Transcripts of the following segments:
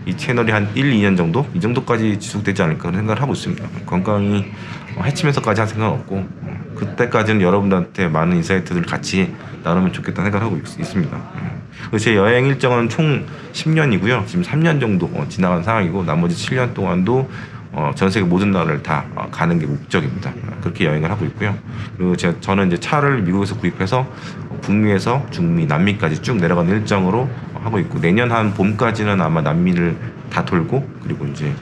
이 채널이 한 1, 2년 정도? 이 정도까지 지속되지 않을까 그런 생각을 하고 있습니다. 건강이 해치면서까지 할 생각은 없고 그때까지는 여러분들한테 많은 인사이트들을 같이 나누면 좋겠다는 생각을 하고 있습니다. 그래서 제 여행 일정은 총 10년이고요. 지금 3년 정도 지나간 상황이고 나머지 7년 동안도 전 세계 모든 나라를 다 가는 게 목적입니다. 그렇게 여행을 하고 있고요. 그리고 저는 이제 차를 미국에서 구입해서 북미에서 중미, 남미까지 쭉 내려가는 일정으로 하고 있고 내년 한 봄까지는 아마 남미를 다 돌고 그리고 이제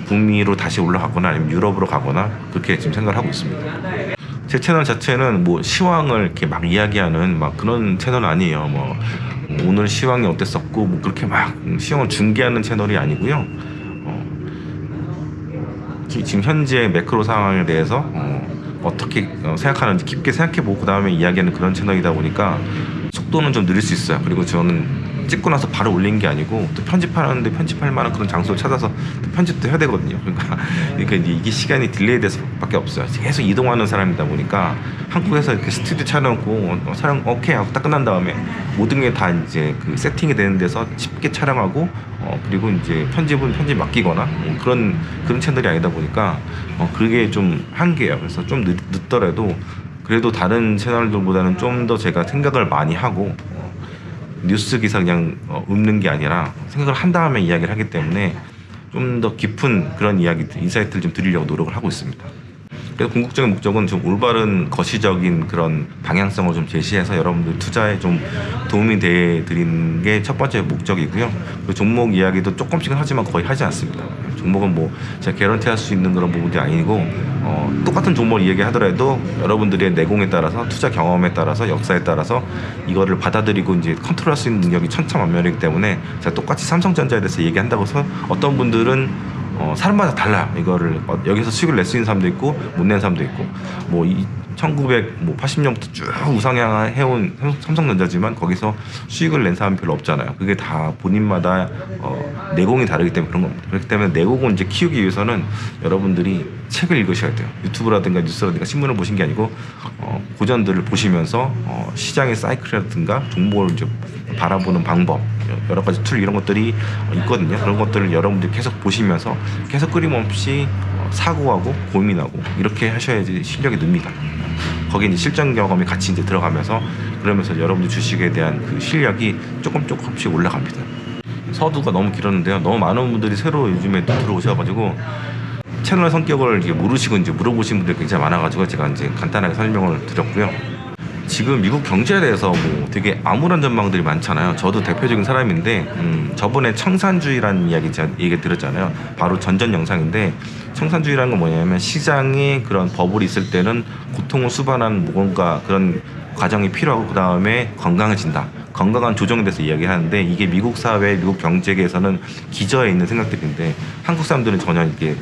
북미로 다시 올라가거나 아니면 유럽으로 가거나 그렇게 지금 생각을 하고 있습니다. 제 채널 자체는 뭐 시황을 이렇게 막 이야기하는 막 그런 채널은 아니에요. 뭐 오늘 시황이 어땠었고 뭐 그렇게 막 시황을 중계하는 채널이 아니고요. 지금 현재 매크로 상황에 대해서 어떻게 생각하는지 깊게 생각해보고 그 다음에 이야기하는 그런 채널이다 보니까 속도는 좀 느릴 수 있어요. 그리고 저는 찍고 나서 바로 올린 게 아니고 또 편집하는데 편집할 만한 그런 장소를 찾아서 또 편집도 해야 되거든요. 그러니까 이게 시간이 딜레이 돼서 밖에 없어요. 계속 이동하는 사람이다 보니까 한국에서 이렇게 스튜디오 촬영하고 촬영 오케이 하고 딱 끝난 다음에 모든 게 다 이제 그 세팅이 되는 데서 쉽게 촬영하고 그리고 이제 편집은 편집 맡기거나 그런 채널이 아니다 보니까 그게 좀 한계예요. 그래서 좀 늦더라도 그래도 다른 채널들보다는 좀 더 제가 생각을 많이 하고 뉴스 기사 그냥 읊는 게 아니라 생각을 한 다음에 이야기를 하기 때문에 좀 더 깊은 그런 이야기들, 인사이트를 좀 드리려고 노력을 하고 있습니다. 그래서 궁극적인 목적은 좀 올바른 거시적인 그런 방향성을 좀 제시해서 여러분들 투자에 좀 도움이 돼 드리는 게 첫 번째 목적이고요. 그 종목 이야기도 조금씩은 하지만 거의 하지 않습니다. 종목은 뭐 제가 개런티 할 수 있는 그런 부분이 아니고 똑같은 종목을 이야기하더라도 여러분들의 내공에 따라서 투자 경험에 따라서 역사에 따라서 이거를 받아들이고 이제 컨트롤할 수 있는 능력이 천차만별이기 때문에 제가 똑같이 삼성전자에 대해서 얘기한다고 해서 어떤 분들은 사람마다 달라요. 이거를 여기서 수익을 낼 수 있는 사람도 있고 못 내는 사람도 있고 뭐 1980년부터 쭉 우상향해온 삼성전자지만 거기서 수익을 낸 사람이 별로 없잖아요. 그게 다 본인마다 내공이 다르기 때문에 그런 겁니다. 그렇기 때문에 내공을 이제 키우기 위해서는 여러분들이 책을 읽으셔야 돼요. 유튜브라든가 뉴스라든가 신문을 보신 게 아니고 고전들을 보시면서 시장의 사이클이라든가 종목을 이제 바라보는 방법 여러 가지 툴 이런 것들이 있거든요. 그런 것들을 여러분들이 계속 보시면서 계속 끊임없이 사고하고 고민하고 이렇게 하셔야지 실력이 늡니다. 거기에 이제 실전 경험이 같이 이제 들어가면서 그러면서 여러분들 주식에 대한 그 실력이 조금씩 올라갑니다. 서두가 너무 길었는데요. 너무 많은 분들이 새로 요즘에 또 들어오셔가지고 채널 성격을 이제 모르시고 이제 물어보신 분들이 굉장히 많아가지고 제가 이제 간단하게 설명을 드렸고요. 지금 미국 경제에 대해서 뭐 되게 암울한 전망들이 많잖아요. 저도 대표적인 사람인데 저번에 청산주의라는 이야기 제가 얘기 드렸잖아요. 바로 전전 영상인데 청산주의라는 건 뭐냐면 시장에 그런 버블이 있을 때는 고통을 수반하는 뭔가 그런 과정이 필요하고 그 다음에 건강해진다. 건강한 조정에 대해서 이야기하는데 이게 미국 사회, 미국 경제계에서는 기저에 있는 생각들인데 한국 사람들은 전혀 이게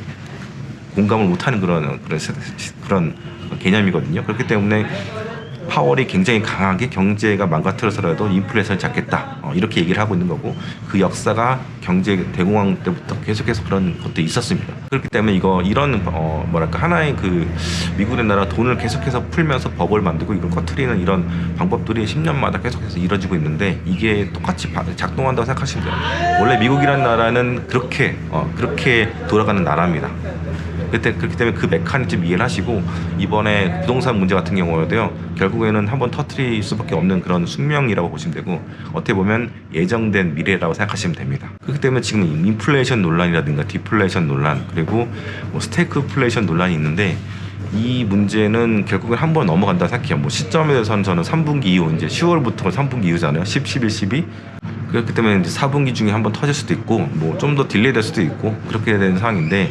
공감을 못하는 그런 개념이거든요. 그렇기 때문에 파월이 굉장히 강하게 경제가 망가뜨려서라도 인플레이션을 잡겠다 이렇게 얘기를 하고 있는 거고 그 역사가 경제 대공황 때부터 계속해서 그런 것도 있었습니다. 그렇기 때문에 이런 하나의 그 미국의 나라 돈을 계속해서 풀면서 법을 만들고 이걸 꺼트리는 이런 방법들이 10년마다 계속해서 이루어지고 있는데 이게 똑같이 작동한다고 생각하시면 돼요. 원래 미국이라는 나라는 그렇게 돌아가는 나라입니다. 그렇기 때문에 그 메커니즘 이해를 하시고 이번에 부동산 문제 같은 경우에도요 결국에는 한번 터뜨릴 수밖에 없는 그런 숙명이라고 보시면 되고 어떻게 보면 예정된 미래라고 생각하시면 됩니다. 그렇기 때문에 지금 인플레이션 논란이라든가 디플레이션 논란 그리고 뭐 스태그플레이션 논란이 있는데 이 문제는 결국엔 한번 넘어간다 생각해요. 뭐 시점에 대해서는 저는 3분기 이후 이제 10월부터 3분기 이후잖아요. 10, 11, 12 그렇기 때문에 이제 4분기 중에 한번 터질 수도 있고 뭐 좀 더 딜레이 될 수도 있고 그렇게 되는 상황인데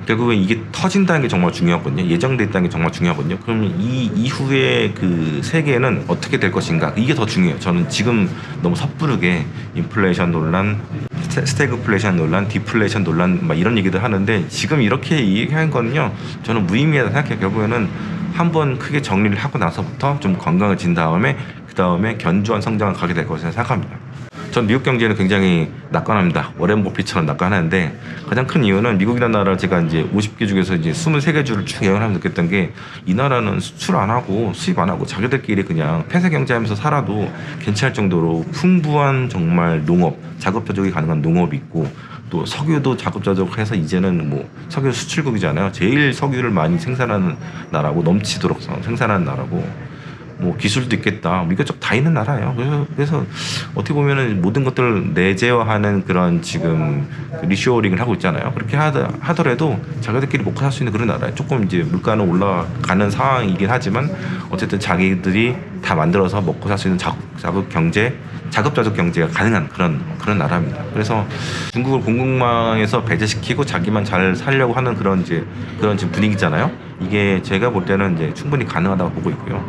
결국엔 이게 터진다는 게 정말 중요하거든요. 예정돼 있다는 게 정말 중요하거든요. 그러면 이 이후에 그 세계는 어떻게 될 것인가 이게 더 중요해요. 저는 지금 너무 섣부르게 인플레이션 논란, 스태그플레이션 논란, 디플레이션 논란 막 이런 얘기들 하는데 지금 이렇게 얘기하는 거는요. 저는 무의미하다 생각해요. 결국에는 한번 크게 정리를 하고 나서부터 좀 건강해진 다음에 그 다음에 견조한 성장을 가게 될 것이라 생각합니다. 전 미국 경제는 굉장히 낙관합니다. 워렌 버핏처럼 낙관하는데 가장 큰 이유는 미국이라는 나라를 제가 이제 50개 중에서 이제 23개 주를 쭉 여행하면서 느꼈던 게 이 나라는 수출 안 하고 수입 안 하고 자기들끼리 그냥 폐쇄 경제하면서 살아도 괜찮을 정도로 풍부한 정말 농업, 작업 조작이 가능한 농업이 있고 또 석유도 자급자족해서 이제는 뭐 석유 수출국이잖아요. 제일 석유를 많이 생산하는 나라고 넘치도록 생산하는 나라고 뭐 기술도 있겠다. 뭐 이것저것 다 있는 나라예요. 그래서 어떻게 보면은 모든 것들을 내재화하는 그런 지금 그 리쇼어링을 하고 있잖아요. 그렇게 하더라도 자기들끼리 먹고 살 수 있는 그런 나라예요. 조금 이제 물가는 올라가는 상황이긴 하지만 어쨌든 자기들이 다 만들어서 먹고 살 수 있는 자급자족 경제가 가능한 그런 나라입니다. 그래서 중국을 공급망에서 배제시키고 자기만 잘 살려고 하는 그런 지금 분위기잖아요. 이게 제가 볼 때는 이제 충분히 가능하다고 보고 있고요.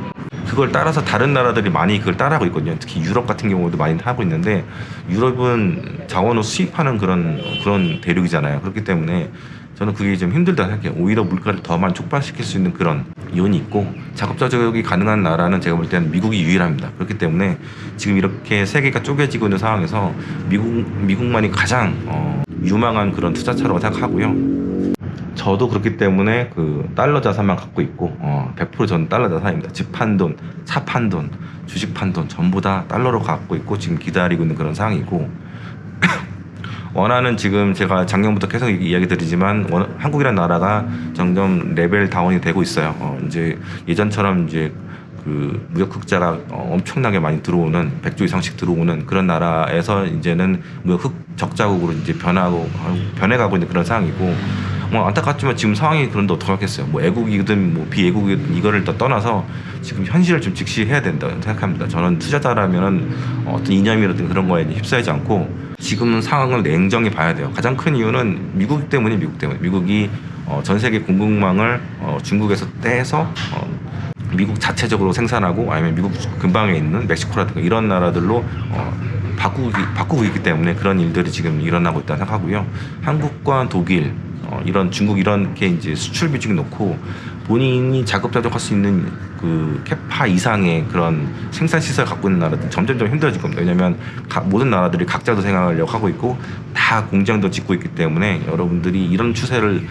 그걸 따라서 다른 나라들이 많이 그걸 따라하고 있거든요. 특히 유럽 같은 경우도 많이 하고 있는데 유럽은 자원을 수입하는 그런 대륙이잖아요. 그렇기 때문에 저는 그게 좀 힘들다 생각해요. 오히려 물가를 더 많이 촉발시킬 수 있는 그런 이론이 있고 자급자족이 가능한 나라는 제가 볼 때는 미국이 유일합니다. 그렇기 때문에 지금 이렇게 세계가 쪼개지고 있는 상황에서 미국만이 가장 유망한 그런 투자처라고 생각하고요. 저도 그렇기 때문에 그 달러 자산만 갖고 있고 100% 저는 달러 자산입니다. 집 판 돈, 차 판 돈, 주식 판 돈 전부 다 달러로 갖고 있고 지금 기다리고 있는 그런 상황이고 원하는 지금 제가 작년부터 계속 이야기 드리지만 한국이라는 나라가 점점 레벨 다운이 되고 있어요. 이제 예전처럼 이제 그 무역 흑자가 엄청나게 많이 들어오는 100조 이상씩 들어오는 그런 나라에서 이제는 무역 적자국으로 이제 변해가고 있는 그런 상황이고 뭐 안타깝지만 지금 상황이 그런데 어떡하겠어요. 뭐 애국이든 뭐 비애국이든 이거를 더 떠나서 지금 현실을 좀 직시해야 된다고 생각합니다. 저는 투자자라면은 어떤 이념이라든 그런 거에 휩싸이지 않고 지금 상황을 냉정히 봐야 돼요. 가장 큰 이유는 미국 때문에 미국이 전 세계 공급망을 중국에서 떼서 미국 자체적으로 생산하고 아니면 미국 근방에 있는 멕시코라든가 이런 나라들로 바꾸고 있기 때문에 그런 일들이 지금 일어나고 있다고 생각하고요. 한국과 독일 이런 중국 이렇게 이제 수출 비중이 높고 본인이 자급자족할 수 있는 그 캐파 이상의 그런 생산 시설을 갖고 있는 나라들은 점점 힘들어질 겁니다. 왜냐하면 모든 나라들이 각자도 생각하려고 하고 있고 다 공장도 짓고 있기 때문에 여러분들이 이런 추세를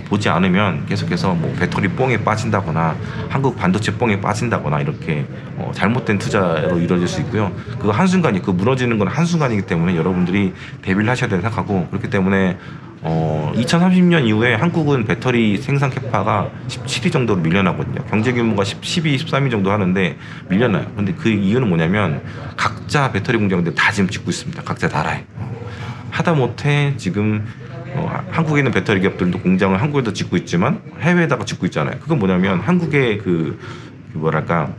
보지 않으면 계속해서 뭐 배터리 뽕에 빠진다거나 한국 반도체 뽕에 빠진다거나 이렇게 잘못된 투자로 이루어질 수 있고요. 그거 한순간이 그 무너지는 건 한순간이기 때문에 여러분들이 대비를 하셔야 된다고 생각하고 그렇기 때문에 2030년 이후에 한국은 배터리 생산 캐파가 17위 정도로 밀려나거든요. 경제 규모가 12, 13위 정도 하는데 밀려나요. 그런데 그 이유는 뭐냐면 각자 배터리 공장들 다 지금 짓고 있습니다. 각자 나라에. 하다못해 지금 한국에 있는 배터리 기업들도 공장을 한국에도 짓고 있지만 해외에다가 짓고 있잖아요. 그건 뭐냐면 한국의 그 뭐랄까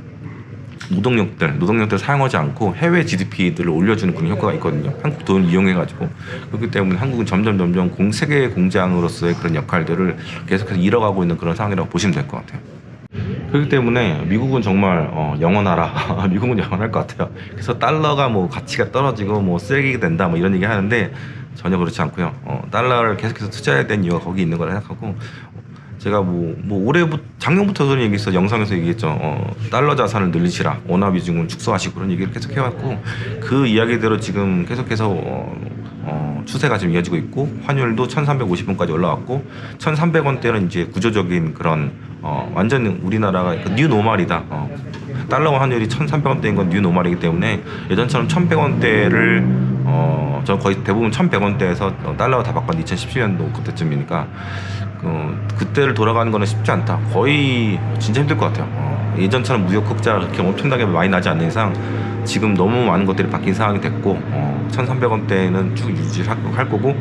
노동력들 사용하지 않고 해외 GDP들을 올려주는 그런 효과가 있거든요. 한국 돈을 이용해가지고. 그렇기 때문에 한국은 점점 세계 공장으로서의 그런 역할들을 계속해서 잃어가고 있는 그런 상황이라고 보시면 될 것 같아요. 그렇기 때문에 미국은 정말 영원하라. 미국은 영원할 것 같아요. 그래서 달러가 뭐 가치가 떨어지고 뭐 쓰레기가 된다 뭐 이런 얘기 하는데 전혀 그렇지 않고요. 달러를 계속해서 투자해야 되는 이유가 거기 있는 거라 생각하고 제가 작년부터 그런 얘기 있어 영상에서 얘기했죠. 달러 자산을 늘리시라. 원화 비중을 축소하시고 그런 얘기를 계속 해왔고 그 이야기대로 지금 계속해서 추세가 지금 이어지고 있고 환율도 1,350원까지 올라왔고 1,300원대는 이제 구조적인 그런 완전 우리나라가 뉴 노멀이다. 달러 환율이 1,300원대인 건 뉴 노멀이기 때문에 예전처럼 1,100원대를 저 거의 대부분 1,100원대에서 달러가 다 바꿨는데 2017년도 그때쯤이니까 그때를 돌아가는 거는 쉽지 않다. 거의 진짜 힘들 것 같아요. 예전처럼 무역 흑자가 그렇게 엄청나게 많이 나지 않는 이상 지금 너무 많은 것들이 바뀐 상황이 됐고 1,300원대는 쭉 유지할 거고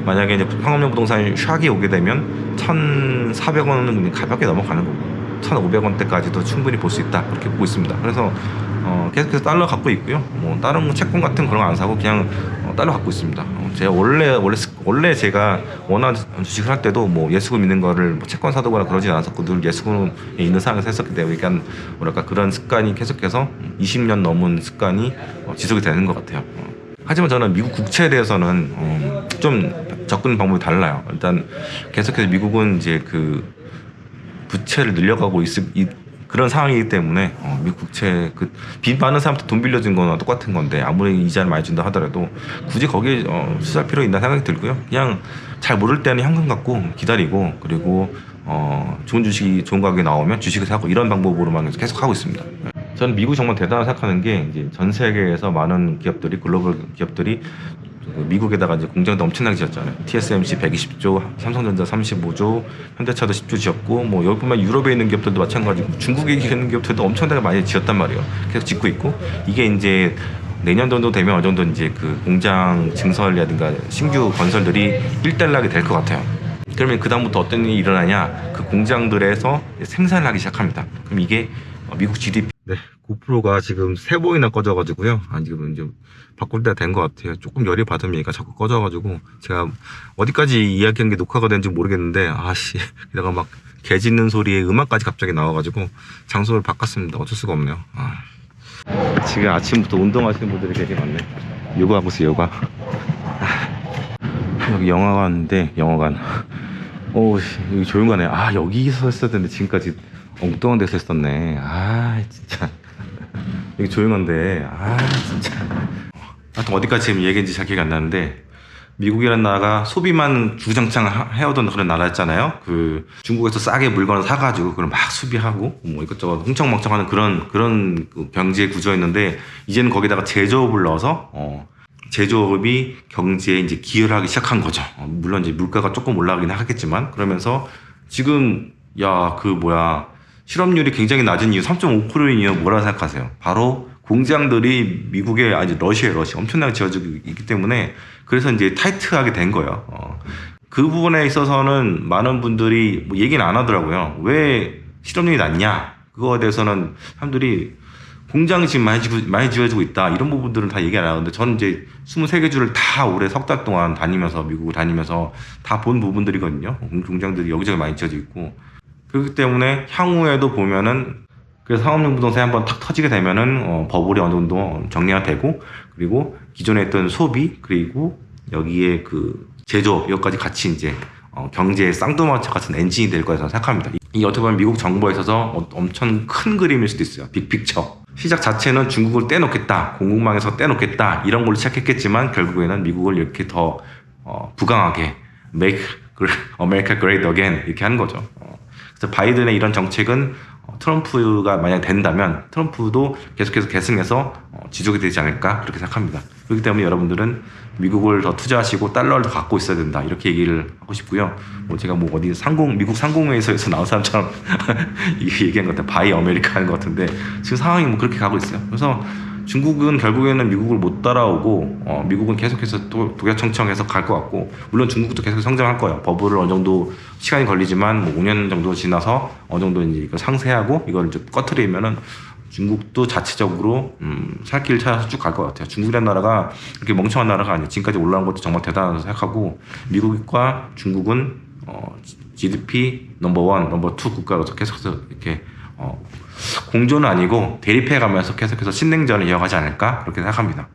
만약에 이제 상업용 부동산이 샥이 오게 되면 1,400원은 가볍게 넘어가는 거고 1,500원대까지도 충분히 볼 수 있다. 그렇게 보고 있습니다. 그래서 계속해서 달러 갖고 있고요. 뭐 다른 뭐 채권 같은 그런 거 안 사고 그냥 달러 갖고 있습니다. 제가 원래 제가 원화 주식을 할 때도 뭐 예수금 있는 거를 뭐 채권 사두거나 그러지 않았었고 늘 예수금에 있는 상황에서 했었기 때문에 약간 뭐랄까 그런 습관이 계속해서 20년 넘은 습관이 지속이 되는 것 같아요. 하지만 저는 미국 국채에 대해서는 좀 접근 방법이 달라요. 일단 계속해서 미국은 이제 그 부채를 늘려가고 그런 상황이기 때문에 미국 국채 빚 많은 사람한테 돈 빌려준 거나 똑같은 건데 아무리 이자를 많이 준다 하더라도 굳이 거기에 투자할 필요 있나 생각이 들고요. 그냥 잘 모를 때는 현금 갖고 기다리고 그리고 좋은 주식이 좋은 가격에 나오면 주식을 사고 이런 방법으로만 계속 하고 있습니다. 저는 미국 정말 대단하다고 생각하는 게 이제 전 세계에서 많은 기업들이 글로벌 기업들이 미국에다가 이제 공장도 엄청나게 지었잖아요. TSMC 120조, 삼성전자 35조, 현대차도 10조 지었고 뭐 여기뿐만 유럽에 있는 기업들도 마찬가지고 중국에 있는 기업들도 엄청나게 많이 지었단 말이에요. 계속 짓고 있고 이게 이제 내년 정도 되면 어느 정도 이제 그 공장 증설이라든가 신규 건설들이 일단락이 될 것 같아요. 그러면 그 다음부터 어떤 일이 일어나냐? 그 공장들에서 생산을 하기 시작합니다. 그럼 이게 미국 GDP. 네, 고프로가 지금 3번이나 꺼져가지고요. 지금 이제 바꿀 때가 된 것 같아요. 조금 열이 받으면 얘가 자꾸 꺼져가지고 제가 어디까지 이야기한 게 녹화가 되는지 모르겠는데 아씨 게다가 막 개 짖는 소리에 음악까지 갑자기 나와가지고 장소를 바꿨습니다. 어쩔 수가 없네요. 지금 아침부터 운동하시는 분들이 되게 많네. 요가하고 있어요, 요가. 여기 영화관인데 영화관. 오, 여기 조용하네. 여기서 했어야 되는데 지금까지 엉뚱한 데서 했었네. 진짜. 여기 조용한데 진짜. 하여튼 어디까지 지금 얘기했는지 잘 기억이 안 나는데 미국이라는 나라가 소비만 주구장창 해오던 그런 나라였잖아요. 그 중국에서 싸게 물건을 사가지고 그걸 막 수비하고 뭐 이것저것 흥청망청하는 그런 그 경제 구조였는데 이제는 거기다가 제조업을 넣어서 제조업이 경제에 이제 기여를 하기 시작한 거죠. 물론 이제 물가가 조금 올라가긴 하겠지만 그러면서 지금 실업률이 굉장히 낮은 이유 3.5%인 이유 뭐라고 생각하세요? 바로 공장들이 미국에 러시아 엄청나게 지어지고 있기 때문에 그래서 이제 타이트하게 된 거예요. 그 부분에 있어서는 많은 분들이 뭐 얘기는 안 하더라고요. 왜 실업률이 낮냐? 그거에 대해서는 사람들이 공장이 지금 많이 지어지고 있다. 이런 부분들은 다 얘기 안 하는데 저는 이제 23개 주를 다 올해 석 달 동안 다니면서 미국을 다니면서 다 본 부분들이거든요. 공장들이 여기저기 많이 지어져 있고 그렇기 때문에 향후에도 보면은 그래서 상업용 부동산이 한번 탁 터지게 되면은 버블이 어느 정도 정리가 되고 그리고 기존에 있던 소비 그리고 여기에 그 제조업 이것까지 같이 이제 경제의 쌍두마차 같은 엔진이 될 거라고 생각합니다. 이 어떻게 보면 미국 정부에 있어서 엄청 큰 그림일 수도 있어요. 빅픽처. 시작 자체는 중국을 떼놓겠다, 공급망에서 떼놓겠다 이런 걸로 시작했겠지만 결국에는 미국을 이렇게 더 부강하게 Make America Great Again 이렇게 하는 거죠. 그래서 바이든의 이런 정책은 트럼프가 만약 된다면 트럼프도 계속해서 계승해서 지속이 되지 않을까 그렇게 생각합니다. 그렇기 때문에 여러분들은 미국을 더 투자하시고 달러를 더 갖고 있어야 된다 이렇게 얘기를 하고 싶고요. 제가 뭐 어디 미국 상공회의소에서 나온 사람처럼 얘기한 것 같아요. 바이 아메리카 하는 것 같은데 지금 상황이 뭐 그렇게 가고 있어요. 그래서 중국은 결국에는 미국을 못 따라오고 미국은 계속해서 또 독야청청해서 갈 것 같고 물론 중국도 계속 성장할 거예요. 버블을 어느 정도 시간이 걸리지만 뭐 5년 정도 지나서 어느 정도 이제 이거 상쇄하고 이걸 이제 꺼트리면은 중국도 자체적으로 살 길을 찾아서 쭉 갈 것 같아요. 중국이라는 나라가 이렇게 멍청한 나라가 아니에요. 지금까지 올라온 것도 정말 대단하다고 생각하고 미국과 중국은 GDP 넘버 1, 넘버 2 국가로서 계속해서 이렇게 공존은 아니고 대립해가면서 계속해서 신냉전을 이어가지 않을까 그렇게 생각합니다.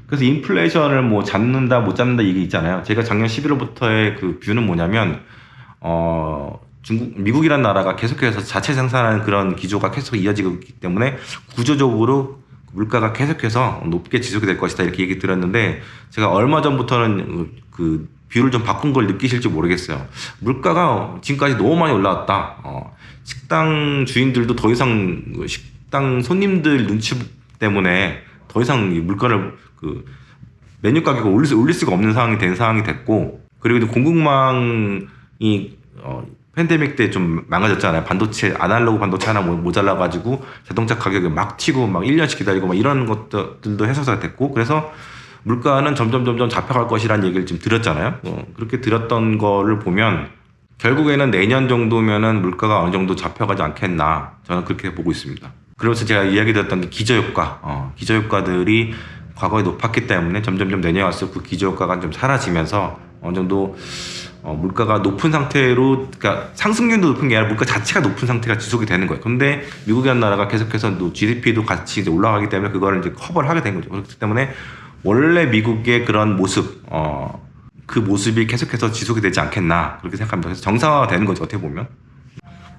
그래서 인플레이션을 뭐 잡는다 못 잡는다 이게 있잖아요. 제가 작년 11월부터의 그 뷰는 뭐냐면 미국이라는 나라가 계속해서 자체 생산하는 그런 기조가 계속 이어지고 있기 때문에 구조적으로 물가가 계속해서 높게 지속이 될 것이다 이렇게 얘기 드렸는데 제가 얼마 전부터는 그 뷰를 좀 바꾼 걸 느끼실지 모르겠어요. 물가가 지금까지 너무 많이 올라왔다. 식당 주인들도 더 이상 식당 손님들 눈치 때문에 더 이상 물가를 그 메뉴 가격을 올릴 수가 없는 상황이 됐고 그리고 공급망이 팬데믹 때 좀 망가졌잖아요. 아날로그 반도체 하나 모자라가지고 자동차 가격이 막 튀고 막 1년씩 기다리고 막 이런 것들도 해소가 됐고 그래서 물가는 점점 잡혀갈 것이라는 얘기를 지금 드렸잖아요. 그렇게 드렸던 거를 보면 결국에는 내년 정도면은 물가가 어느 정도 잡혀가지 않겠나 저는 그렇게 보고 있습니다. 그러면서 제가 이야기 드렸던 게 기저효과, 기저효과들이 과거에 높았기 때문에 점점 내년에 와서 그 기저효과가 좀 사라지면서 어느 정도 물가가 높은 상태로, 그러니까 상승률도 높은 게 아니라 물가 자체가 높은 상태가 지속이 되는 거예요. 근데 미국이라는 나라가 계속해서 GDP도 같이 이제 올라가기 때문에 그거를 이제 커버를 하게 된 거죠. 그렇기 때문에 원래 미국의 그런 모습, 그 모습이 계속해서 지속이 되지 않겠나 그렇게 생각합니다. 그래서 정상화가 되는 거죠, 어떻게 보면.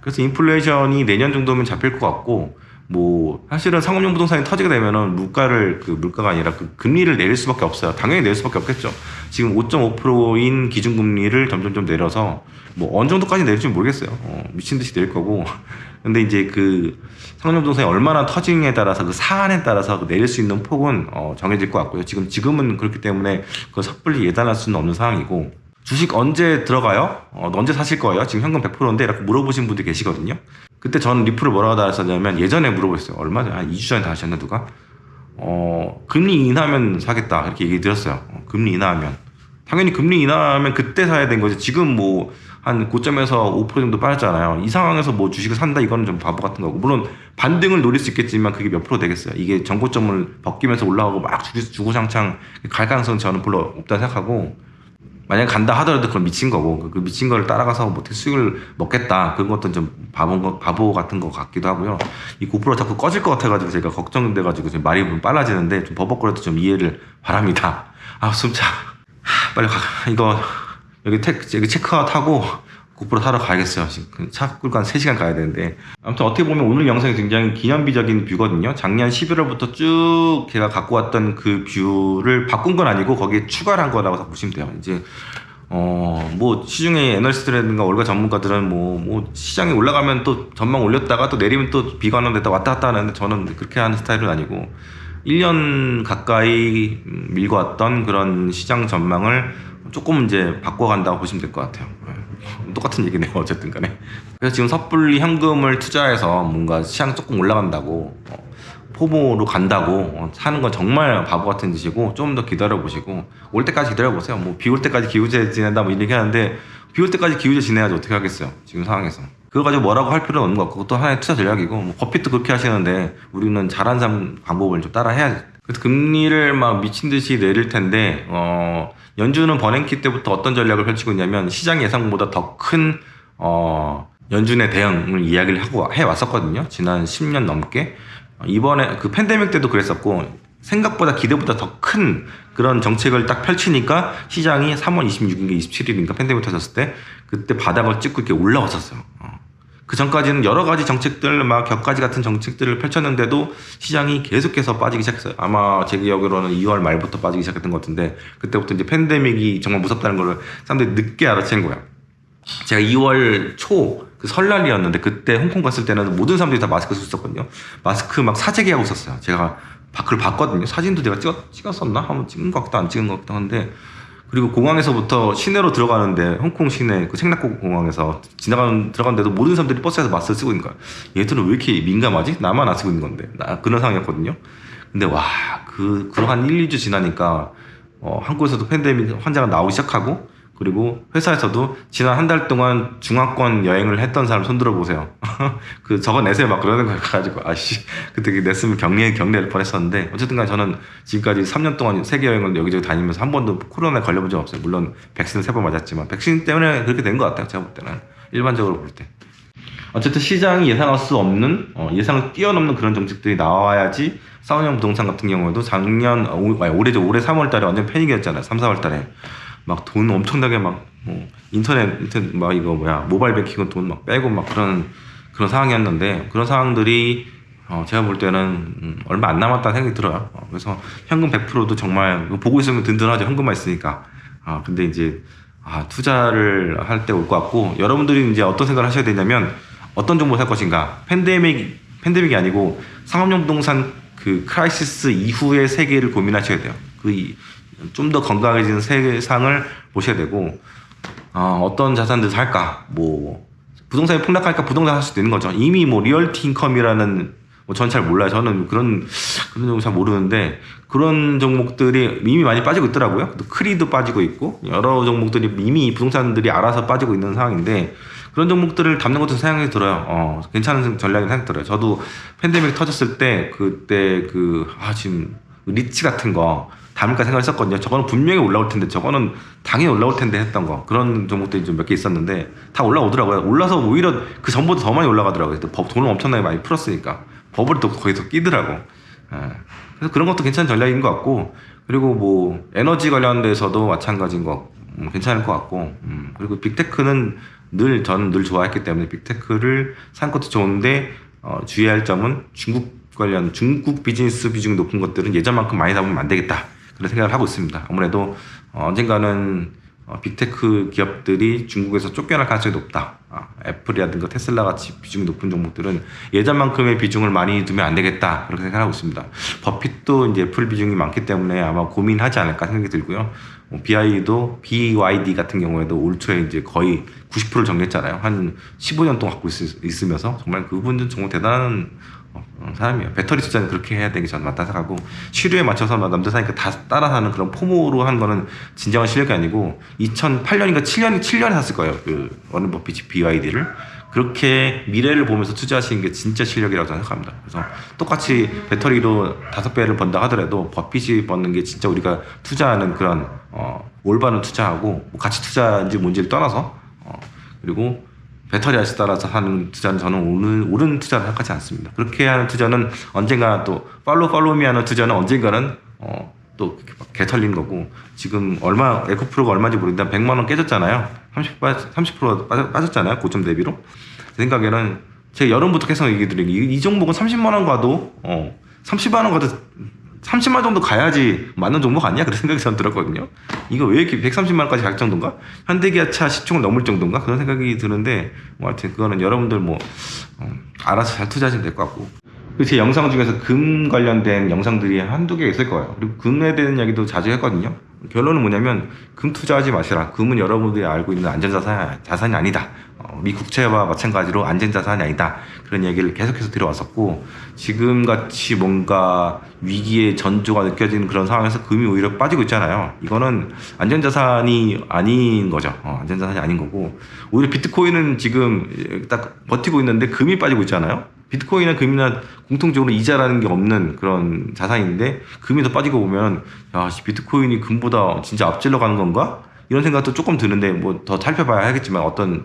그래서 인플레이션이 내년 정도면 잡힐 것 같고, 뭐 사실은 상업용 부동산이 터지게 되면은 물가가 아니라 그 금리를 내릴 수밖에 없어요. 당연히 내릴 수밖에 없겠죠. 지금 5.5%인 기준금리를 점점 내려서 뭐 어느 정도까지 내릴지 모르겠어요. 미친 듯이 내릴 거고. 근데 이제 그 상업용 부동산이 얼마나 터지냐에 따라서 그 사안에 따라서 내릴 수 있는 폭은 정해질 것 같고요. 지금은 그렇기 때문에 그 섣불리 예단할 수는 없는 상황이고. 주식 언제 들어가요? 언제 사실 거예요? 지금 현금 100%인데 이렇게 물어보신 분들이 계시거든요. 그때 저는 리플을 뭐라고 달았었냐면 예전에 물어보셨어요. 얼마 전에 한 2주 전에 다 하셨나 누가? 금리 인하하면 사겠다 이렇게 얘기 드렸어요. 금리 인하하면 당연히 금리 인하하면 그때 사야 된 거지. 지금 뭐 한 고점에서 5% 정도 빠졌잖아요. 이 상황에서 뭐 주식을 산다 이거는 좀 바보 같은 거고, 물론 반등을 노릴 수 있겠지만 그게 몇 프로 되겠어요. 이게 전고점을 벗기면서 올라가고 막 주구장창 갈 가능성은 저는 별로 없다 생각하고, 만약에 간다 하더라도 그건 미친 거고, 그 미친 거를 따라가서 뭐 어떻게 수익을 먹겠다 그런 것도 좀 바보 같은 거 같기도 하고요. 이 고프로 자꾸 꺼질 것 같아가지고 제가 걱정돼가지고 지금 말이 좀 빨라지는데 좀 버벅거려도 좀 이해를 바랍니다. 숨차. 빨리 가. 이거 여기 체크아웃하고 고프로 타러 가야겠어요. 지금 차 끌고 한 3시간 가야 되는데. 아무튼 어떻게 보면 오늘 영상이 굉장히 기념비적인 뷰거든요. 작년 11월부터 쭉 제가 갖고 왔던 그 뷰를 바꾼 건 아니고 거기에 추가를 한 거라고 보시면 돼요. 이제 뭐 시중에 애널리스트라든가 월가 전문가들은 뭐 시장이 올라가면 또 전망 올렸다가 또 내리면 또 비관원 됐다 왔다 갔다 하는데, 저는 그렇게 하는 스타일은 아니고 1년 가까이 밀고 왔던 그런 시장 전망을 조금 이제 바꿔간다고 보시면 될 것 같아요. 똑같은 얘기네요. 어쨌든 간에. 그래서 지금 섣불리 현금을 투자해서 뭔가 시장 조금 올라간다고 포모로 간다고 사는 건 정말 바보 같은 짓이고, 좀 더 기다려 보시고 올 때까지 기다려 보세요. 뭐 비 올 때까지 기우제 지낸다 뭐 이런 얘기 하는데, 비 올 때까지 기우제 지내야지 어떻게 하겠어요. 지금 상황에서 그거 가지고 뭐라고 할 필요는 없는 것 같고, 그것도 하나의 투자 전략이고, 뭐 버핏도 그렇게 하시는데 우리는 잘하는 사람 방법을 좀 따라 해야지. 그래서 금리를 막 미친 듯이 내릴 텐데, 연준은 버냉키 때부터 어떤 전략을 펼치고 있냐면 시장 예상보다 더 큰 연준의 대응을 이야기를 하고 해왔었거든요. 지난 10년 넘게. 이번에 그 팬데믹 때도 그랬었고, 생각보다 기대보다 더 큰 그런 정책을 딱 펼치니까 시장이 3월 26일인가 27일인가 팬데믹 터졌을 때 그때 바닥을 찍고 이렇게 올라왔었어요. 그 전까지는 여러 가지 정책들, 막 격가지 같은 정책들을 펼쳤는데도 시장이 계속해서 빠지기 시작했어요. 아마 제 기억으로는 2월 말부터 빠지기 시작했던 것 같은데, 그때부터 이제 팬데믹이 정말 무섭다는 걸 사람들이 늦게 알아챈 거야. 제가 2월 초 그 설날이었는데, 그때 홍콩 갔을 때는 모든 사람들이 다 마스크 쓰고 있었거든요. 마스크 막 사재기 하고 있었어요. 제가 그걸 봤거든요. 사진도 제가 찍었었나? 한번 찍은 것 같기도 안 찍은 것 같기도 한데, 그리고 공항에서부터 시내로 들어가는데, 홍콩 시내 그 책나코 공항에서 들어가는데도 모든 사람들이 버스에서 마스크를 쓰고 있는 거야. 얘들은 왜 이렇게 민감하지? 나만 안 쓰고 있는 건데. 그런 상황이었거든요. 근데 그한 1, 2주 지나니까 한국에서도 팬데믹 환자가 나오기 시작하고, 그리고 회사에서도 지난 한 달 동안 중화권 여행을 했던 사람 손들어 보세요. 저거 내세요 막 그러는 거 가지고 그때 냈으면 격리될 뻔했었는데, 어쨌든 간에 저는 지금까지 3년 동안 세계 여행을 여기저기 다니면서 한 번도 코로나에 걸려본 적 없어요. 물론 백신을 3번 맞았지만 백신 때문에 그렇게 된 것 같아요. 제가 볼 때는 일반적으로 볼 때. 어쨌든 시장이 예상할 수 없는 예상을 뛰어넘는 그런 정책들이 나와야지. 사원형 부동산 같은 경우에도 올해 3월 달에 완전 패닉이었잖아요. 3, 4월 달에 막 돈 엄청나게 막 인터넷 막 이거 모바일 뱅킹은 돈 막 빼고 막 그런 상황이었는데, 그런 상황들이 제가 볼 때는 얼마 안 남았다는 생각이 들어요. 그래서 현금 100%도 정말 보고 있으면 든든하죠. 현금만 있으니까. 근데 이제 투자를 할 때 올 것 같고, 여러분들이 이제 어떤 생각을 하셔야 되냐면, 어떤 정보 살 것인가. 팬데믹이 아니고 상업용 부동산 그 크라이시스 이후의 세계를 고민하셔야 돼요. 좀 더 건강해지는 세상을 보셔야 되고, 어떤 자산들 살까, 뭐 부동산이 폭락하니까 부동산 살 수도 있는 거죠. 이미 뭐 리얼티 인컴이라는 전 잘 몰라요. 저는 그런 종목 잘 모르는데, 그런 종목들이 이미 많이 빠지고 있더라고요. 또 크리도 빠지고 있고 여러 종목들이 이미 부동산들이 알아서 빠지고 있는 상황인데, 그런 종목들을 담는 것도 생각이 들어요. 괜찮은 전략이 생각이 들어요. 저도 팬데믹 터졌을 때 그때 지금 리츠 같은 거 담을까 생각했었거든요. 저거는 분명히 올라올 텐데, 저거는 당연히 올라올 텐데 했던 거, 그런 종목들이 좀 몇 개 있었는데 다 올라오더라고요. 올라서 오히려 그 전보다 더 많이 올라가더라고요. 돈을 엄청나게 많이 풀었으니까 버블이 또 거기서 끼더라고. 그래서 그런 것도 괜찮은 전략인 것 같고, 그리고 뭐 에너지 관련돼서도 마찬가지인 거 괜찮을 것 같고, 그리고 빅테크는 저는 늘 좋아했기 때문에 빅테크를 사는 것도 좋은데, 주의할 점은 중국 비즈니스 비중이 높은 것들은 예전만큼 많이 나오면 안 되겠다. 그런 생각을 하고 있습니다. 아무래도 언젠가는 빅테크 기업들이 중국에서 쫓겨날 가능성이 높다. 애플이라든가 테슬라 같이 비중이 높은 종목들은 예전만큼의 비중을 많이 두면 안 되겠다. 그렇게 생각하고 있습니다. 버핏도 이제 애플 비중이 많기 때문에 아마 고민하지 않을까 생각이 들고요. BYD 같은 경우에도 올 초에 이제 거의 90%를 정리했잖아요. 한 15년 동안 갖고 있으면서 정말 그분은 정말 대단한 사람이에요. 배터리 투자는 그렇게 해야 되기 전 맞다 생각하고, 시류에 맞춰서 남들 사니까 다 따라 사는 그런 포모로 한 거는 진정한 실력이 아니고, 2008년인가 7년에 샀을 거예요. 그 워런 버핏이 BYD를. 그렇게 미래를 보면서 투자하시는 게 진짜 실력이라고 저는 생각합니다. 그래서 똑같이 배터리로 5배를 번다 하더라도 버핏이 버는 게 진짜 우리가 투자하는 그런 올바른 투자하고, 뭐 가치 투자인지 뭔지를 떠나서 그리고 배터리 아시 따라서 하는 투자는 저는 옳은 투자를 생각하지 않습니다. 그렇게 하는 투자는 언젠가 또 팔로우미 하는 투자는 언젠가는 또 개 털린 거고, 지금 에코프로가 얼마인지 모르겠는데 100만 원 깨졌잖아요. 30% 빠졌잖아요. 고점 대비로. 제 생각에는 제가 여름부터 계속 얘기 드린 게, 이 종목은 30만 원 가도 30만 원 가도 30만 정도 가야지 맞는 종목 아니야? 그런 생각이 저는 들었거든요. 이거 왜 이렇게 130만 원까지 갈 정도인가? 현대기아차 시총을 넘을 정도인가? 그런 생각이 드는데, 뭐 하여튼 그거는 여러분들 알아서 잘 투자하시면 될 것 같고. 그리고 제 영상 중에서 금 관련된 영상들이 한두 개 있을 거예요. 그리고 금에 대한 이야기도 자주 했거든요. 결론은 뭐냐면, 금 투자하지 마시라. 금은 여러분들이 알고 있는 안전자산이 아니다. 미 국채와 마찬가지로 안전자산이 아니다. 그런 얘기를 계속해서 들어왔었고, 지금같이 뭔가 위기의 전조가 느껴지는 그런 상황에서 금이 오히려 빠지고 있잖아요. 이거는 안전자산이 아닌 거죠. 안전자산이 아닌 거고, 오히려 비트코인은 지금 딱 버티고 있는데 금이 빠지고 있잖아요. 비트코인이나 금이나 공통적으로 이자라는 게 없는 그런 자산인데, 금이 더 빠지고 보면, 야, 비트코인이 금보다 진짜 앞질러 가는 건가? 이런 생각도 조금 드는데, 뭐 더 살펴봐야 하겠지만, 어떤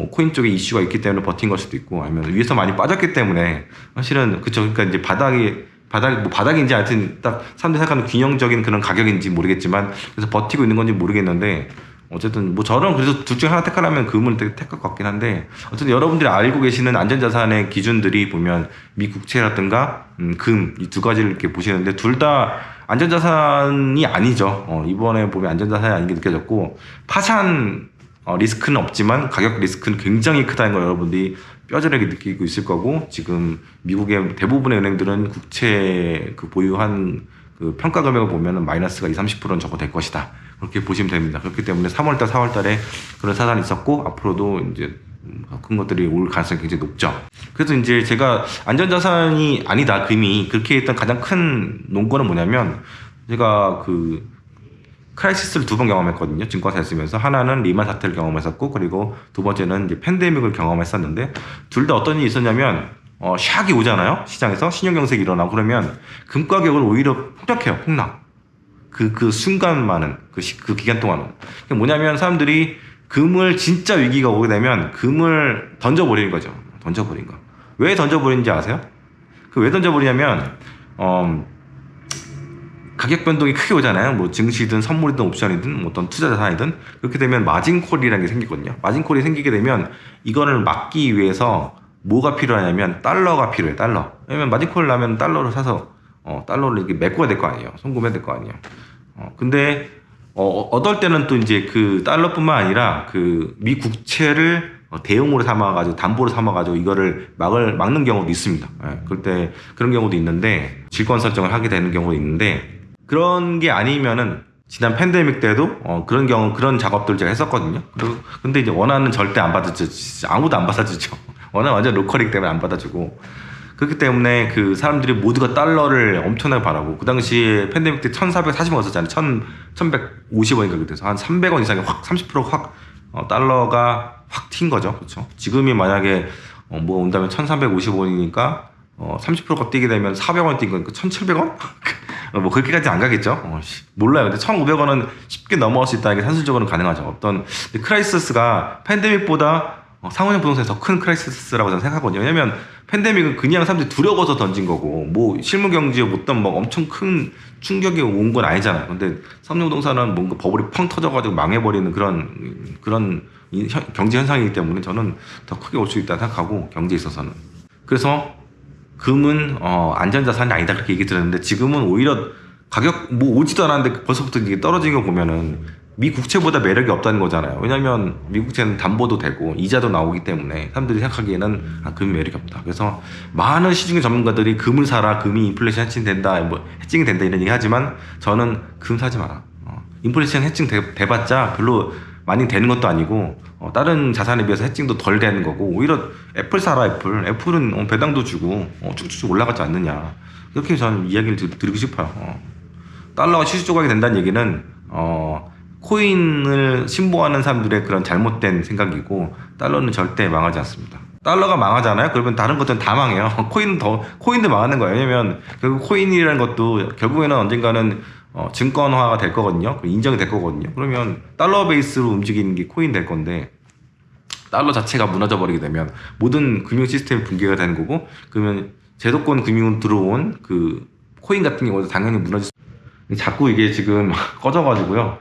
코인 쪽에 이슈가 있기 때문에 버틴 걸 수도 있고, 아니면 위에서 많이 빠졌기 때문에 사실은, 그쵸, 그러니까 이제 바닥인지 하여튼 딱 사람들이 생각하는 균형적인 그런 가격인지 모르겠지만, 그래서 버티고 있는 건지 모르겠는데, 어쨌든 뭐 저는 그래서 둘 중에 하나 택하라면 금을 택할 것 같긴 한데, 어쨌든 여러분들이 알고 계시는 안전자산의 기준들이 보면 미 국채라든가 금, 이 두 가지를 이렇게 보시는데, 둘 다 안전자산이 아니죠. 이번에 보면 안전자산이 아닌 게 느껴졌고, 파산 리스크는 없지만 가격 리스크는 굉장히 크다는 걸 여러분들이 뼈저리게 느끼고 있을 거고, 지금 미국의 대부분의 은행들은 국채 보유한 그 평가 금액을 보면은 마이너스가 20-30%는 적어될 것이다. 그렇게 보시면 됩니다. 그렇기 때문에 3월달, 4월달에 그런 사단이 있었고, 앞으로도 이제 큰 것들이 올 가능성이 굉장히 높죠. 그래서 이제 제가 안전자산이 아니다, 금이 그렇게 했던 가장 큰 논거는 뭐냐면, 제가 그 크라이시스를 2번 경험했거든요. 증권사에 쓰면서. 하나는 리만 사태를 경험했었고, 그리고 두 번째는 이제 팬데믹을 경험했었는데, 둘 다 어떤 일이 있었냐면, 샥이 오잖아요. 시장에서 신용경색이 일어나고, 그러면 금 가격은 오히려 폭락해요. 폭락. 그 순간만은, 그 기간 동안은. 그게 뭐냐면, 사람들이 금을 진짜 위기가 오게 되면 금을 던져버리는 거죠. 던져버린 거. 왜 던져버리는지 아세요? 왜 던져버리냐면, 가격 변동이 크게 오잖아요. 뭐 증시든 선물이든 옵션이든 뭐 어떤 투자 자산이든. 그렇게 되면 마진콜이라는 게 생기거든요. 마진콜이 생기게 되면 이거를 막기 위해서 뭐가 필요하냐면 달러가 필요해. 달러. 왜냐면 마진콜을 나면 달러를 사서 달러를 이렇게 메꿔야 될 거 아니에요. 송금해야 될 거 아니에요. 근데 어떨 때는 또 이제 그 달러뿐만 아니라 그 미 국채를 대용으로 삼아가지고, 담보로 삼아가지고 이거를 막는 경우도 있습니다. 그럴 때 그런 경우도 있는데, 질권 설정을 하게 되는 경우도 있는데, 그런 게 아니면은 지난 팬데믹 때도 그런 작업들 제가 했었거든요. 근데 이제 원화는 절대 안 받아주죠. 아무도 안 받아주죠. 원화 완전 로컬이기 때문에 안 받아주고. 그렇기 때문에 그 사람들이 모두가 달러를 엄청나게 바라고, 그 당시에 팬데믹 때 1,440원 썼잖아요. 1,150원인가 그래서 한 300원 이상이 확 30% 달러가 확 튄 거죠. 그렇죠. 지금이 만약에 뭐 온다면 1,350원이니까 30%가 뛰게 되면 400원 뛴 거니까 1,700원? 뭐 그렇게까지 안 가겠죠. 몰라요. 근데 1,500원은 쉽게 넘어갈 수 있다는 게 산술적으로는 가능하죠. 어떤 크라이시스가 팬데믹보다 상호형 부동산이 더 큰 크라이시스라고 저는 생각하거든요. 왜냐면 팬데믹은 그냥 사람들이 두려워서 던진 거고, 뭐 실물 경제에 어떤 뭐 엄청 큰 충격이 온 건 아니잖아요. 근데 상호형 부동산은 뭔가 버블이 펑 터져가지고 망해버리는 그런 경제 현상이기 때문에 저는 더 크게 올 수 있다 생각하고, 경제에 있어서는. 그래서 금은 안전자산이 아니다 그렇게 얘기 들었는데 지금은 오히려 가격 뭐 오지도 않았는데 벌써부터 이게 떨어진 거 보면은 미 국채보다 매력이 없다는 거잖아요. 왜냐면 미 국채는 담보도 되고 이자도 나오기 때문에 사람들이 생각하기에는 금이 매력이 없다. 그래서 많은 시중의 전문가들이 금을 사라, 금이 인플레이션 해칭 된다, 뭐 해칭이 된다 이런 얘기 하지만 저는 금 사지 마라. 인플레이션 해칭 돼봤자 별로 많이 되는 것도 아니고 다른 자산에 비해서 해칭도 덜 되는 거고 오히려 애플 사라. 애플은 배당도 주고 쭉쭉 올라가지 않느냐. 이렇게 저는 이야기를 드리고 싶어요. 달러가 시주 조각이 된다는 얘기는 코인을 신봉하는 사람들의 그런 잘못된 생각이고 달러는 절대 망하지 않습니다. 달러가 망하잖아요. 그러면 다른 것들은 다 망해요. 코인도 망하는 거예요. 왜냐면 결국 코인이라는 것도 결국에는 언젠가는 증권화가 될 거거든요. 인정이 될 거거든요. 그러면 달러 베이스로 움직이는 게 코인 될 건데 달러 자체가 무너져 버리게 되면 모든 금융 시스템이 붕괴가 되는 거고 그러면 제도권 금융 들어온 그 코인 같은 경우도 당연히 무너질 수 자꾸 이게 지금 꺼져가지고요.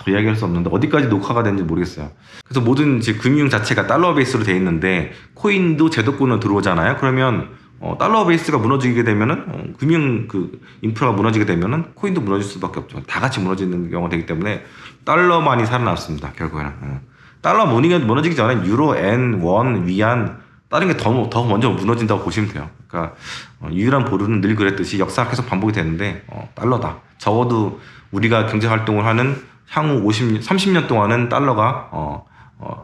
더 이야기할 수 없는데 어디까지 녹화가 되는지 모르겠어요. 그래서 모든 이제 금융 자체가 달러 베이스로 돼 있는데 코인도 제도권으로 들어오잖아요. 그러면 달러 베이스가 무너지게 되면은 금융 그 인프라가 무너지게 되면은 코인도 무너질 수밖에 없죠. 다 같이 무너지는 경우가 되기 때문에 달러만이 살아남습니다. 결국에는 달러 무너지기 전에 유로, 엔, 원, 위안 다른 게 더 먼저 무너진다고 보시면 돼요. 그러니까 유일한 보루는 늘 그랬듯이 역사가 계속 반복이 되는데 달러다. 적어도 우리가 경제 활동을 하는 향후 30년 동안은 달러가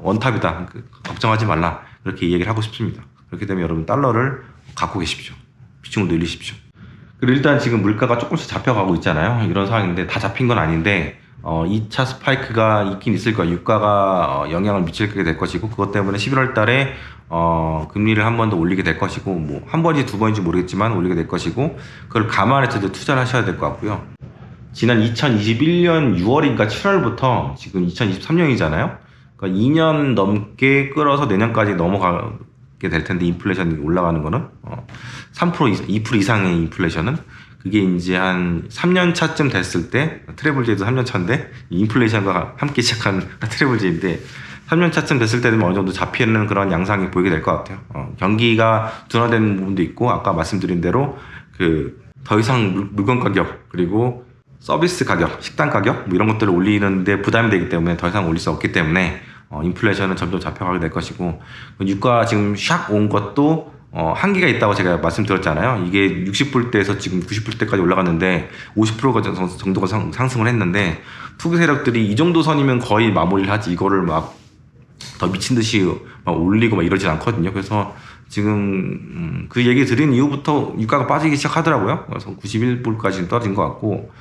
원탑이다. 걱정하지 말라. 그렇게 얘기를 하고 싶습니다. 그렇게 되면 여러분 달러를 갖고 계십시오. 비중을 늘리십시오. 그리고 일단 지금 물가가 조금씩 잡혀가고 있잖아요. 이런 상황인데 다 잡힌 건 아닌데 2차 스파이크가 있긴 있을 거예요. 유가가 영향을 미치게 될 것이고 그것 때문에 11월 달에 금리를 한 번 더 올리게 될 것이고 뭐 한 번인지 두 번인지 모르겠지만 올리게 될 것이고 그걸 감안해서 이제 투자를 하셔야 될 것 같고요. 지난 2021년 6월인가 7월부터 지금 2023년이잖아요. 그러니까 2년 넘게 끌어서 내년까지 넘어가게 될 텐데 인플레이션이 올라가는 거는 3% 2% 이상의 인플레이션은 그게 이제 한 3년 차쯤 됐을 때 트래블제도 3년 차인데 인플레이션과 함께 시작한 트래블제인데 3년 차쯤 됐을 때는 어느 정도 잡히는 그런 양상이 보이게 될 것 같아요. 경기가 둔화되는 부분도 있고 아까 말씀드린 대로 그 더 이상 물건 가격 그리고 서비스 가격, 식당 가격 뭐 이런 것들을 올리는데 부담이 되기 때문에 더 이상 올릴 수 없기 때문에 인플레이션은 점점 잡혀가게 될 것이고 유가 지금 샥 온 것도 한계가 있다고 제가 말씀드렸잖아요. 이게 60불대에서 지금 90불대까지 올라갔는데 50%가 정도가 상승을 했는데 투기 세력들이 이 정도 선이면 거의 마무리를 하지 이거를 막 더 미친 듯이 막 올리고 막 이러진 않거든요. 그래서 지금 그 얘기 드린 이후부터 유가가 빠지기 시작하더라고요. 그래서 91불까지 떨어진 것 같고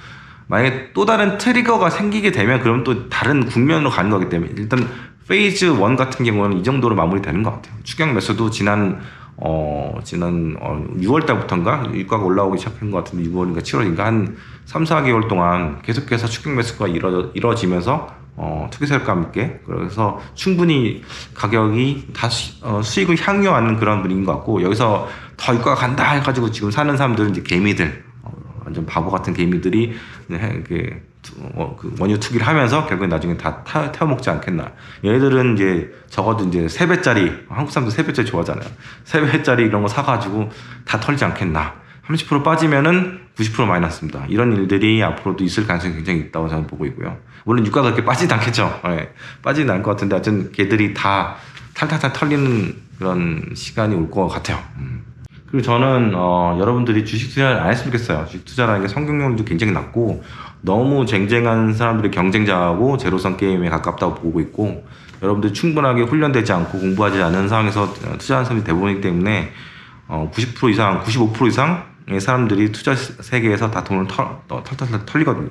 만약에 또 다른 트리거가 생기게 되면 그럼 또 다른 국면으로 가는 거기 때문에 일단 페이즈 1 같은 경우는 이 정도로 마무리되는 것 같아요. 추경 매수도 지난 6월 달부터인가 유가가 올라오기 시작한 것 같은데 6월인가 7월인가 한 3, 4개월 동안 계속해서 추경 매수가 이루어지면서 투기 세력과 함께 그래서 충분히 가격이 다 수익을 향유하는 그런 분위기인 것 같고 여기서 더 유가가 간다 해가지고 지금 사는 사람들은 이제 개미들 완전 바보 같은 개미들이 그 원유 투기를 하면서 결국엔 나중에 다 태워먹지 않겠나. 얘네들은 이제 적어도 이제 3배짜리 한국 사람들 3배짜리 좋아하잖아요. 3배짜리 이런 거 사가지고 다 털지 않겠나. 30% 빠지면은 90% 마이너스입니다. 이런 일들이 앞으로도 있을 가능성이 굉장히 있다고 저는 보고 있고요. 물론 유가가 그렇게 빠지진 않겠죠. 네. 빠지진 않을 것 같은데 하여튼 걔들이 다 탈탈탈 털리는 그런 시간이 올 것 같아요. 그리고 저는 여러분들이 주식 투자를 안 했으면 좋겠어요. 주식 투자라는 게 성공률도 굉장히 낮고 너무 쟁쟁한 사람들의 경쟁자하고 제로섬 게임에 가깝다고 보고 있고 여러분들이 충분하게 훈련되지 않고 공부하지 않은 상황에서 투자하는 사람이 대부분이기 때문에 90% 이상, 95% 이상의 사람들이 투자 세계에서 다 돈을 털털 털리거든요.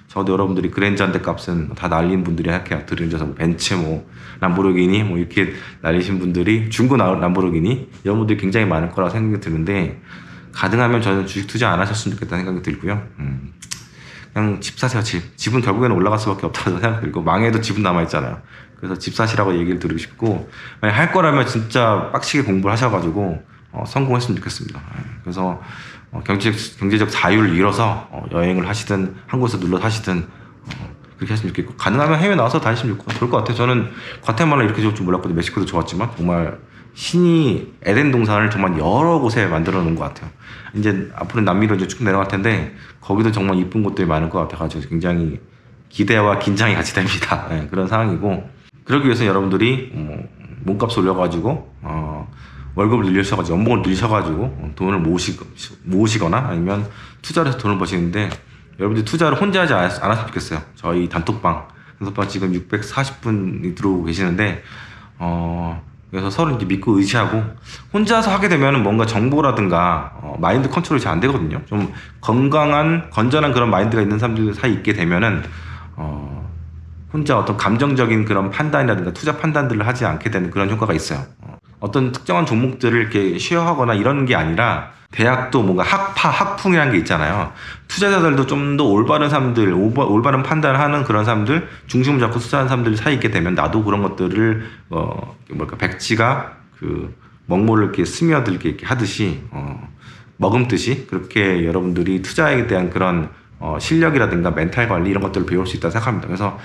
저도 여러분들이 그랜저한테 값은 다 날린 분들이 이렇게 들으셔서 벤츠 뭐 람보르기니 뭐 이렇게 날리신 분들이 중고 람보르기니 이런 분들이 굉장히 많을 거라고 생각이 드는데 가능하면 저는 주식 투자 안 하셨으면 좋겠다는 생각이 들고요. 그냥 집 사세요. 집은 결국에는 올라갈 수밖에 없다고 생각이 들고 망해도 집은 남아있잖아요. 그래서 집 사시라고 얘기를 드리고 싶고 만약 할 거라면 진짜 빡시게 공부를 하셔가지고 성공했으면 좋겠습니다. 그래서 경제적 자유를 잃어서 여행을 하시든 한국에서 눌러 사시든 그렇게 하시면 좋겠고 가능하면 해외 나와서 다니시면 좋을 것 같아요. 저는 과테말라 이렇게 좋을 줄 몰랐거든요. 멕시코도 좋았지만 정말 신이 에덴 동산을 정말 여러 곳에 만들어 놓은 것 같아요. 이제 앞으로 남미로 이제 쭉 내려갈 텐데 거기도 정말 이쁜 곳들이 많을 것 같아가지고 굉장히 기대와 긴장이 같이 됩니다. 네, 그런 상황이고, 그러기 위해서 여러분들이 몸값 올려가지고 월급을 늘리셔가지고 연봉을 늘리셔가지고 돈을 모으시거나 아니면 투자를 해서 돈을 버시는데, 여러분들이 투자를 혼자 하지 않았으면 좋겠어요. 저희 단톡방 지금 640분이 들어오고 계시는데 그래서 서로 이제 믿고 의지하고, 혼자서 하게 되면 뭔가 정보라든가 마인드 컨트롤이 잘 안 되거든요. 좀 건전한 그런 마인드가 있는 사람들 사이 있게 되면은 혼자 어떤 감정적인 그런 판단이라든가 투자 판단들을 하지 않게 되는 그런 효과가 있어요. 어떤 특정한 종목들을 이렇게 쉐어하거나 이런 게 아니라, 대학도 뭔가 학풍이라는 게 있잖아요. 투자자들도 좀 더 올바른 사람들, 올바른 판단을 하는 그런 사람들, 중심을 잡고 투자하는 사람들 사이 있게 되면 나도 그런 것들을 백지가 그 먹모를 이렇게 스며들게 이렇게 하듯이 머금듯이 그렇게 여러분들이 투자에 대한 그런 실력이라든가 멘탈 관리 이런 것들을 배울 수 있다고 생각합니다. 그래서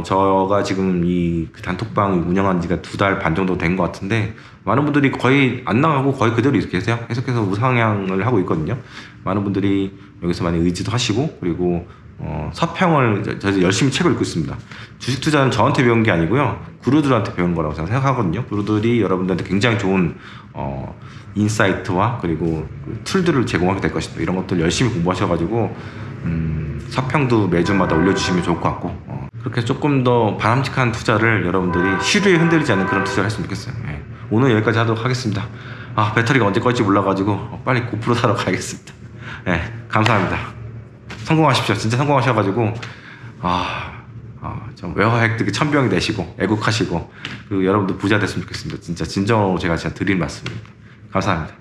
저가 지금 이 단톡방 운영한 지가 2달 반 정도 된 것 같은데, 많은 분들이 거의 안 나가고 거의 그대로 계세요. 계속해서 우상향을 하고 있거든요. 많은 분들이 여기서 많이 의지도 하시고, 그리고 서평을 저도 열심히 책을 읽고 있습니다. 주식 투자는 저한테 배운 게 아니고요, 구루들한테 배운 거라고 저는 생각하거든요. 구루들이 여러분들한테 굉장히 좋은 인사이트와 그리고 툴들을 제공하게 될 것입니다. 이런 것들 열심히 공부하셔가지고 서평도 매주마다 올려주시면 좋을 것 같고, 그렇게 조금 더 바람직한 투자를 여러분들이 시류에 흔들리지 않는 그런 투자를 했으면 좋겠어요. 예. 오늘 여기까지 하도록 하겠습니다. 배터리가 언제 꺼질지 몰라가지고 빨리 고프로 사러 가야겠습니다. 예, 감사합니다. 성공하십시오. 진짜 성공하셔가지고 좀 외화 획득이 천병이 되시고 애국하시고, 그리고 여러분들 부자 됐으면 좋겠습니다. 진짜 진정으로 제가 드릴 말씀입니다. 감사합니다.